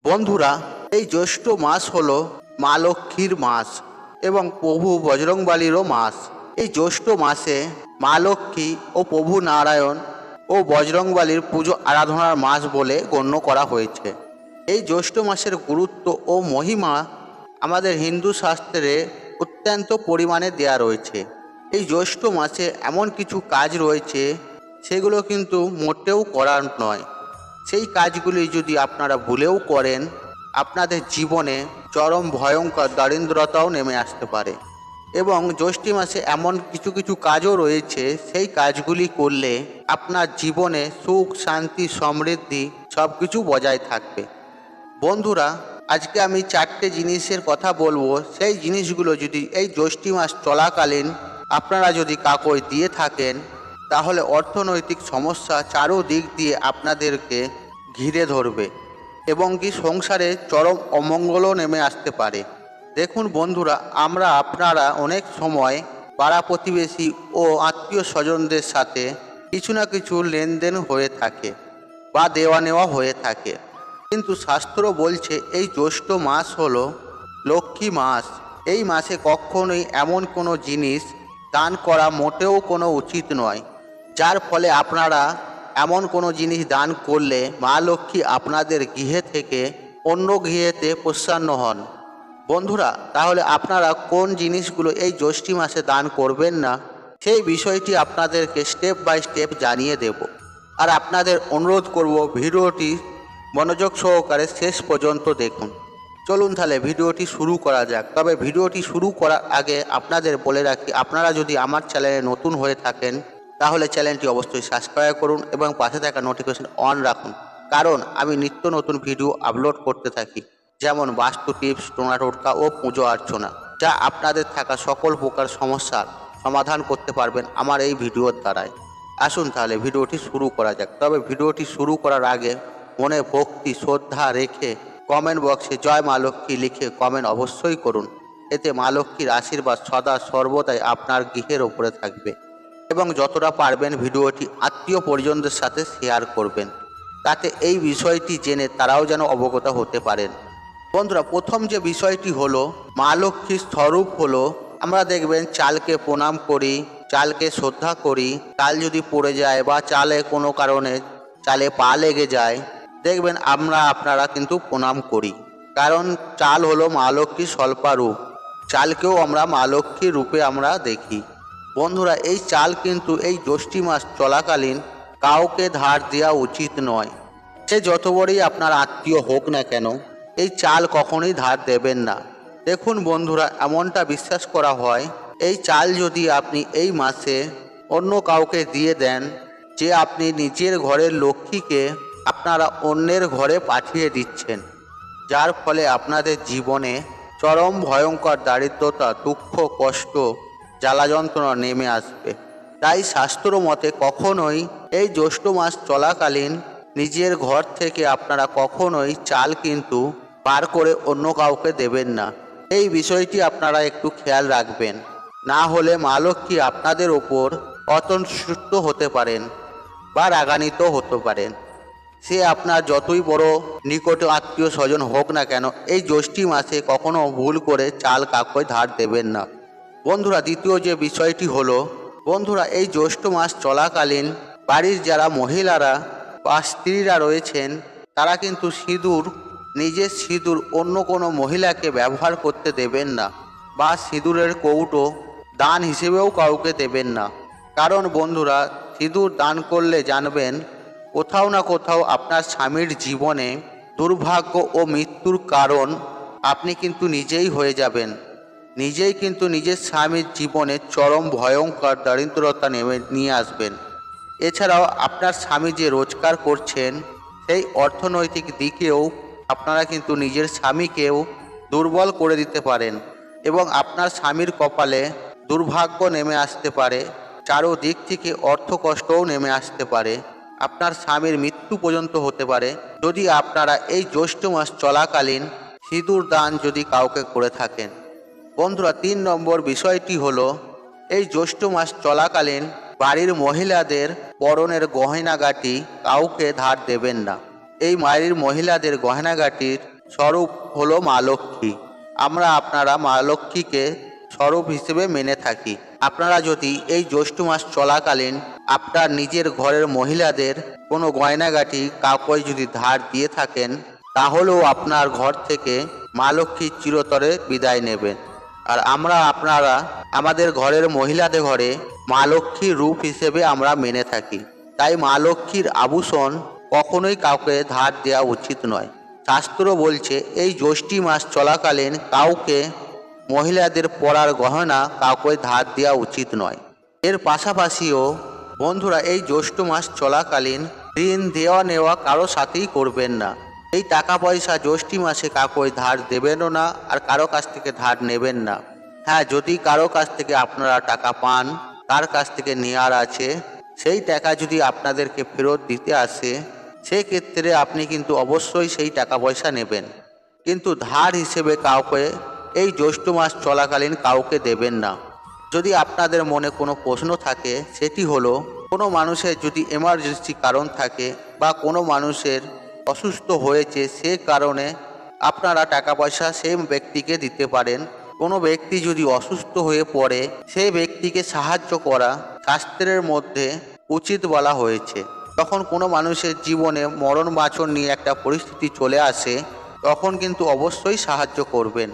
বন্ধুরা, এই জ্যৈষ্ঠ মাস হলো মা লক্ষ্মীর মাস এবং প্রভু বজরংবলীরও মাস। এই জ্যৈষ্ঠ মাসে মা লক্ষ্মী ও প্রভু নারায়ণ ও বজরংবলীর পুজো আরাধনার মাস বলে গণ্য করা হয়েছে। এই জ্যৈষ্ঠ মাসের গুরুত্ব ও মহিমা আমাদের হিন্দু শাস্ত্রে অত্যন্ত পরিমাণে দেয়া রয়েছে। এই জ্যৈষ্ঠ মাসে এমন কিছু কাজ রয়েছে সেগুলো কিন্তু মোটেও করার নয়। সেই কাজগুলি যদি আপনারা ভুলেও করেন, আপনাদের জীবনে চরম ভয়ঙ্কর দারিদ্রতাও নেমে আসতে পারে। এবং জ্যৈষ্ঠ মাসে এমন কিছু কিছু কাজও রয়েছে, সেই কাজগুলি করলে আপনার জীবনে সুখ, শান্তি, সমৃদ্ধি সব কিছু বজায় থাকবে। বন্ধুরা, আজকে আমি 4টে জিনিসের কথা বলবো। সেই জিনিসগুলো যদি এই জ্যৈষ্ঠ মাস চলাকালীন আপনারা যদি কাউকে দিয়ে থাকেন, তাহলে অর্থনৈতিক সমস্যা চারোদিক দিয়ে আপনাদেরকে ঘিরে ধরবে এবং কি সংসারে চরম অমঙ্গলও নেমে আসতে পারে। দেখুন বন্ধুরা, আপনারা অনেক সময় পাড়া প্রতিবেশী ও আত্মীয় স্বজনদের সাথে কিছু না কিছু লেনদেন হয়ে থাকে বা দেওয়া নেওয়া হয়ে থাকে, কিন্তু শাস্ত্র বলছে এই জ্যৈষ্ঠ মাস হলো লক্ষ্মী মাস। এই মাসে কখনোই এমন কোনো জিনিস দান করা মোটেও কোনো উচিত নয়, যার ফলে আপনারা এমন কোনো জিনিস দান করলে মা লক্ষ্মী আপনাদের গৃহে থেকে অন্য গৃহেতে প্রস্থান হন। বন্ধুরা, তাহলে আপনারা কোন জিনিসগুলো এই জ্যৈষ্ঠ মাসে দান করবেন না, সেই বিষয়টি আপনাদেরকে স্টেপ বাই স্টেপ জানিয়ে দেব। আর আপনাদের অনুরোধ করব, ভিডিওটি মনোযোগ সহকারে শেষ পর্যন্ত দেখুন। চলুন তাহলে ভিডিওটি শুরু করা যাক। তবে ভিডিওটি শুরু করার আগে আপনাদের বলে রাখি, আপনারা যদি আমার চ্যানেলে নতুন হয়ে থাকেন তাহলে চ্যানেলটি অবশ্যই সাবস্ক্রাইব করুন এবং পাশে থাকা নোটিফিকেশন অন রাখুন, কারণ আমি নিত্য নতুন ভিডিও আপলোড করতে থাকি, যেমন বাস্তু টিপস, টোনা টোটকা ও পুজো অর্চনা, যা আপনাদের থাকা সকল প্রকার সমস্যার সমাধান করতে পারবেন আমার এই ভিডিওর দ্বারাই। আসুন তাহলে ভিডিওটি শুরু করা যাক। তবে ভিডিওটি শুরু করার আগে মনে ভক্তি শ্রদ্ধা রেখে কমেন্ট বক্সে জয় মা লক্ষ্মী লিখে কমেন্ট অবশ্যই করুন। এতে মা লক্ষ্মীর আশীর্বাদ সদা সর্বদাই আপনার গৃহের ওপরে থাকবে। এবং যতটা পারবেন ভিডিওটি আত্মীয় পরিজনদের সাথে শেয়ার করবেন, তাতে এই বিষয়টি জেনে তারাও যেন অবগত হতে পারেন। বন্ধুরা, প্রথম যে বিষয়টি হলো মা লক্ষ্মীর স্বরূপ হলো, আমরা দেখবেন চালকে প্রণাম করি, চালকে শ্রদ্ধা করি। চাল যদি পড়ে যায় বা চালে কোনো কারণে চালে পা লেগে যায়, দেখবেন আপনারা কিন্তু প্রণাম করি, কারণ চাল হলো মা লক্ষ্মীর স্বল্পারূপ। চালকেও আমরা মা লক্ষ্মীর রূপে আমরা দেখি। বন্ধুরা, এই চাল কিন্তু এই জ্যৈষ্ঠ মাস চলাকালীন কাউকে ধার দেওয়া উচিত নয়। সে যত বড়ই আপনার আত্মীয় হোক না কেন, এই চাল কখনোই ধার দেবেন না। দেখুন বন্ধুরা, এমনটা বিশ্বাস করা হয়, এই চাল যদি আপনি এই মাসে অন্য কাউকে দিয়ে দেন, যে আপনি নিজের ঘরের লক্ষ্মীকে আপনারা অন্যের ঘরে পাঠিয়ে দিচ্ছেন, যার ফলে আপনাদের জীবনে চরম ভয়ঙ্কর দারিদ্রতা, দুঃখ, কষ্ট, জ্বালা যন্ত্রণা নেমে আসবে। তাই শাস্ত্র মতে কখনোই এই জ্যৈষ্ঠ মাস চলাকালীন নিজের ঘর থেকে আপনারা কখনোই চাল কিন্তু বার করে অন্য কাউকে দেবেন না। এই বিষয়টি আপনারা একটু খেয়াল রাখবেন, না হলে মা লক্ষ্মী আপনাদের ওপর অসন্তুষ্ট হতে পারেন বা রাগান্বিত হতে পারেন। সে আপনার যতই বড় নিকট আত্মীয় স্বজন হোক না কেন, এই জ্যৈষ্ঠ মাসে কখনো ভুল করে চাল কাউকে ধার দেবেন না। বন্ধুরা, দ্বিতীয় যে বিষয়টি হলো, বন্ধুরা এই জ্যৈষ্ঠ মাস চলাকালীন বাড়ির যারা মহিলারা বা স্ত্রীরা রয়েছেন, তারা কিন্তু নিজের সিঁদুর অন্য কোনো মহিলাকে ব্যবহার করতে দেবেন না, বা সিঁদুরের কৌটো দান হিসেবেও কাউকে দেবেন না। কারণ বন্ধুরা, সিঁদুর দান করলে জানবেন কোথাও না কোথাও আপনার স্বামীর জীবনে দুর্ভাগ্য ও মৃত্যুর কারণ আপনি কিন্তু নিজেই হয়ে যাবেন। নিজেই কিন্তু নিজের স্বামীর জীবনে চরম ভয়ঙ্কর দারিদ্রতা নিয়ে আসবেন। এছাড়াও আপনার স্বামী যে রোজগার করছেন, সেই অর্থনৈতিক দিকেও আপনারা কিন্তু নিজের স্বামীকেও দুর্বল করে দিতে পারেন এবং আপনার স্বামীর কপালে দুর্ভাগ্য নেমে আসতে পারে। চারোদিক থেকে অর্থকষ্টও নেমে আসতে পারে, আপনার স্বামীর মৃত্যু পর্যন্ত হতে পারে, যদি আপনারা এই জ্যৈষ্ঠ মাস চলাকালীন সিঁদুর দান যদি কাউকে করে থাকেন। বন্ধুরা, 3 নম্বর বিষয়টি হলো, এই জ্যৈষ্ঠ মাস চলাকালীন বাড়ির মহিলাদের পরনের গয়নাগাটি কাউকে ধার দেবেন না। এই বাড়ির মহিলাদের গয়নাগাটির স্বরূপ হলো মা লক্ষ্মী। আমরা আপনারা মা লক্ষ্মীকে স্বরূপ হিসেবে মেনে থাকি। আপনারা যদি এই জ্যৈষ্ঠ মাস চলাকালীন আপনার নিজের ঘরের মহিলাদের কোনো গয়নাগাটি কাউকে যদি ধার দিয়ে থাকেন, তাহলেও আপনার ঘর থেকে মা লক্ষ্মী চিরতরে বিদায় নেবেন। আর আমরা আপনারা আমাদের ঘরের মহিলাদের ঘরে মা লক্ষ্মীর রূপ হিসেবে আমরা মেনে থাকি। তাই মা লক্ষ্মীর আভূষণ কখনোই কাউকে ধার দেওয়া উচিত নয়। শাস্ত্র বলছে এই জ্যৈষ্ঠী মাস চলাকালীন কাউকে মহিলাদের পরার গহনা কাউকে ধার দেওয়া উচিত নয়। এর পাশাপাশিও বন্ধুরা এই জ্যৈষ্ঠ মাস চলাকালীন ঋণ দেওয়া নেওয়া কারো সাথেই করবেন না। এই টাকা পয়সা জ্যৈষ্ঠী মাসে কাউকে ধার দেবেনও না, আর কারো কাছ থেকে ধার নেবেন না। হ্যাঁ, যদি কারো কাছ থেকে আপনারা টাকা পান, তার কাছ থেকে নেওয়ার আছে, সেই টাকা যদি আপনাদেরকে ফেরত দিতে আসে, সেক্ষেত্রে আপনি কিন্তু অবশ্যই সেই টাকা পয়সা নেবেন। কিন্তু ধার হিসেবে কাউকে এই জ্যৈষ্ঠ মাস চলাকালীন কাউকে দেবেন না। যদি আপনাদের মনে কোনো প্রশ্ন থাকে, সেটি হলো কোনো মানুষের যদি এমার্জেন্সি কারণ থাকে বা কোনো মানুষের অসুস্থ হয়েছে, সে কারণে আপনারা টাকা পয়সা সেই ব্যক্তিকে দিতে পারেন। কোনো ব্যক্তি যদি অসুস্থ হয়ে পড়ে, সেই ব্যক্তিকে সাহায্য করা শাস্ত্রের মধ্যে উচিত বলা হয়েছে। তখন কোনো মানুষের জীবনে মরণ বাঁচন নিয়ে একটা পরিস্থিতি চলে আসে, তখন কিন্তু অবশ্যই সাহায্য করবেন।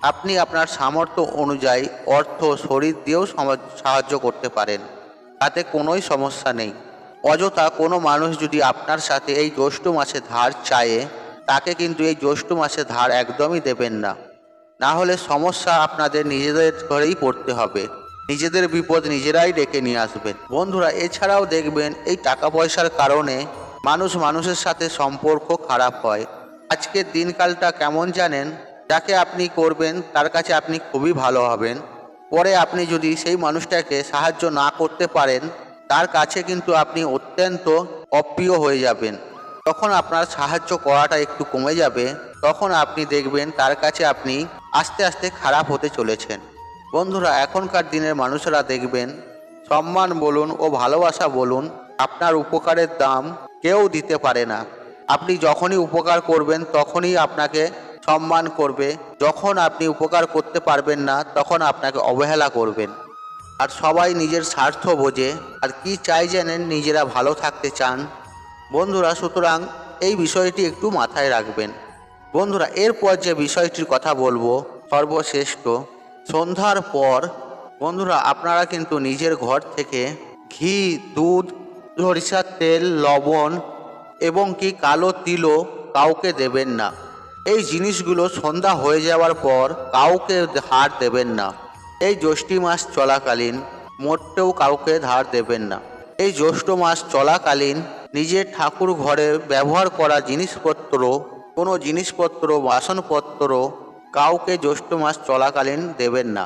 আপনি আপনার সামর্থ্য অনুযায়ী অর্থ শরীর দিয়েও সাহায্য করতে পারেন, তাতে কোনোই সমস্যা নেই। অযথা কোনো মানুষ যদি আপনার সাথে এই জ্যৈষ্ঠ মাসে ধার চায়, তাকে কিন্তু এই জ্যৈষ্ঠ মাসে ধার একদমই দেবেন না। না হলে সমস্যা আপনাদের নিজেদের ঘরেই পড়তে হবে, নিজেদের বিপদ নিজেরাই ডেকে নিয়ে আসবেন। বন্ধুরা, এছাড়াও দেখবেন এই টাকা পয়সার কারণে মানুষ মানুষের সাথে সম্পর্ক খারাপ হয়। আজকের দিনকালটা কেমন জানেন? যাকে আপনি করবেন তার কাছে আপনি খুবই ভালো হবেন, পরে আপনি যদি সেই মানুষটাকে সাহায্য না করতে পারেন, তার কাছে কিন্তু আপনি অত্যন্ত অপ্রিয় হয়ে যাবেন। তখন আপনার সাহায্য করাটা একটু কমে যাবে, তখন আপনি দেখবেন তার কাছে আপনি আস্তে আস্তে খারাপ হতে চলেছেন। বন্ধুরা, এখনকার দিনের মানুষেরা দেখবেন সম্মান বলুন ও ভালোবাসা বলুন, আপনার উপকারের দাম কেউ দিতে পারে না। আপনি যখনই উপকার করবেন তখনই আপনাকে সম্মান করবে, যখন আপনি উপকার করতে পারবেন না তখন আপনাকে অবহেলা করবেন। আর সবাই নিজের স্বার্থ বোঝে, আর কি চাই জানেন, নিজেরা ভালো থাকতে চান। বন্ধুরা, সুতরাং এই বিষয়টি একটু মাথায় রাখবেন। বন্ধুরা, এরপর যে বিষয়টির কথা বলবো সর্বশ্রেষ্ঠ, সন্ধ্যার পর বন্ধুরা আপনারা কিন্তু নিজের ঘর থেকে ঘি, দুধ, সরিষার তেল, লবণ এবং কি কালো তিলও কাউকে দেবেন না। এই জিনিসগুলো সন্ধ্যা হয়ে যাওয়ার পর কাউকে ধার দেবেন না। এই জ্যৈষ্ঠী মাস চলাকালীন মোটেও কাউকে ধার দেবেন না। এই জ্যৈষ্ঠ মাস চলাকালীন নিজের ঠাকুর ঘরে ব্যবহার করা জিনিসপত্র, কোনো জিনিসপত্র, বাসনপত্র কাউকে জ্যৈষ্ঠ মাস চলাকালীন দেবেন না।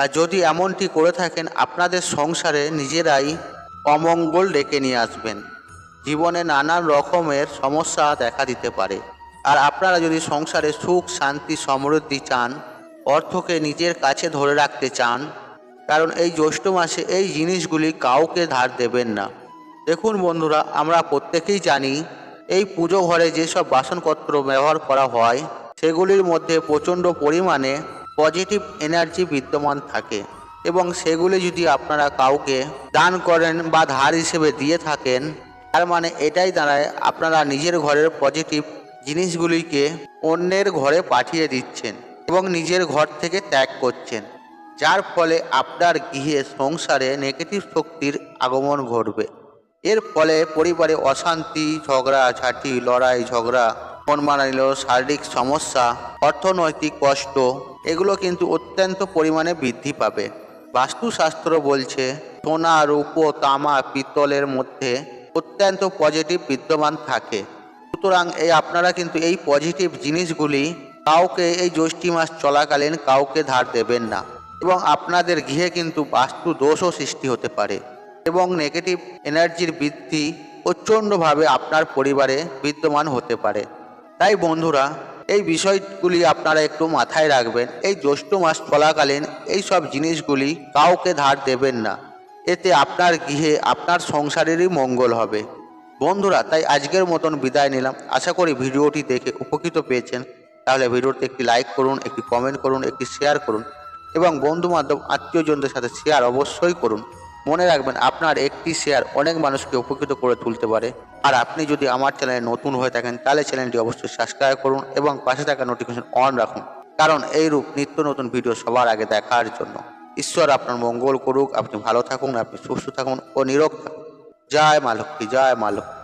আর যদি এমনটি করে থাকেন, আপনাদের সংসারে নিজেরাই অমঙ্গল ডেকে নিয়ে আসবেন। জীবনে নানান রকমের সমস্যা দেখা দিতে পারে। আর আপনারা যদি সংসারে সুখ, শান্তি, সমৃদ্ধি চান, অর্থকে নিজের কাছে ধরে রাখতে চান, কারণ এই জ্যৈষ্ঠ মাসে এই জিনিসগুলি কাউকে ধার দেবেন না। দেখুন বন্ধুরা, আমরা প্রত্যেকেই জানি এই পুজো ঘরে যেসব বাসনপত্র ব্যবহার করা হয়, সেগুলির মধ্যে প্রচণ্ড পরিমাণে পজিটিভ এনার্জি বিদ্যমান থাকে, এবং সেগুলি যদি আপনারা কাউকে দান করেন বা ধার হিসেবে দিয়ে থাকেন, তার মানে এটাই দাঁড়ায় আপনারা নিজের ঘরের পজিটিভ জিনিসগুলিকে অন্যের ঘরে পাঠিয়ে দিচ্ছেন এবং নিজের ঘর থেকে ত্যাগ করছেন, যার ফলে আপনার গৃহে, সংসারে নেগেটিভ শক্তির আগমন ঘটবে। এর ফলে পরিবারে অশান্তি, ঝগড়াঝাঁটি, লড়াই ঝগড়া, মন মানানো, শারীরিক সমস্যা, অর্থনৈতিক কষ্ট, এগুলো কিন্তু অত্যন্ত পরিমাণে বৃদ্ধি পাবে। বাস্তুশাস্ত্র বলছে সোনা, রূপো, তামা, পিতলের মধ্যে অত্যন্ত পজিটিভ বিদ্যমান থাকে। সুতরাং আপনারা কিন্তু এই পজিটিভ জিনিসগুলি কাউকে এই জ্যৈষ্ঠী মাস চলাকালীন কাউকে ধার দেবেন না, এবং আপনাদের গৃহে কিন্তু বাস্তু দোষও সৃষ্টি হতে পারে এবং নেগেটিভ এনার্জির বৃদ্ধি প্রচণ্ডভাবে আপনার পরিবারে বিদ্যমান হতে পারে। তাই বন্ধুরা, এই বিষয়গুলি আপনারা একটু মাথায় রাখবেন। এই জ্যৈষ্ঠ মাস চলাকালীন এই সব জিনিসগুলি কাউকে ধার দেবেন না, এতে আপনার গৃহে, আপনার সংসারেরই মঙ্গল হবে। বন্ধুরা, তাই আজকের মতন বিদায় নিলাম। আশা করি ভিডিওটি দেখে উপকৃত পেয়েছেন। তাহলে ভিডিওতে একটি লাইক করুন, একটি কমেন্ট করুন, একটি শেয়ার করুন এবং বন্ধু বান্ধব আত্মীয়জনদের সাথে শেয়ার অবশ্যই করুন। মনে রাখবেন, আপনার একটি শেয়ার অনেক মানুষকে উপকৃত করে তুলতে পারে। আর আপনি যদি আমার চ্যানেলে নতুন হয়ে থাকেন তাহলে চ্যানেলটি অবশ্যই সাবস্ক্রাইব করুন এবং পাশে থাকা নোটিফিকেশন অন রাখুন, কারণ এইরূপ নিত্য নতুন ভিডিও সবার আগে দেখার জন্য। ঈশ্বর আপনার মঙ্গল করুক, আপনি ভালো থাকুন, আপনি সুস্থ থাকুন ও নিরোগ থাকুন। জয় মা লক্ষ্মী, জয় মা লক্ষ্মী।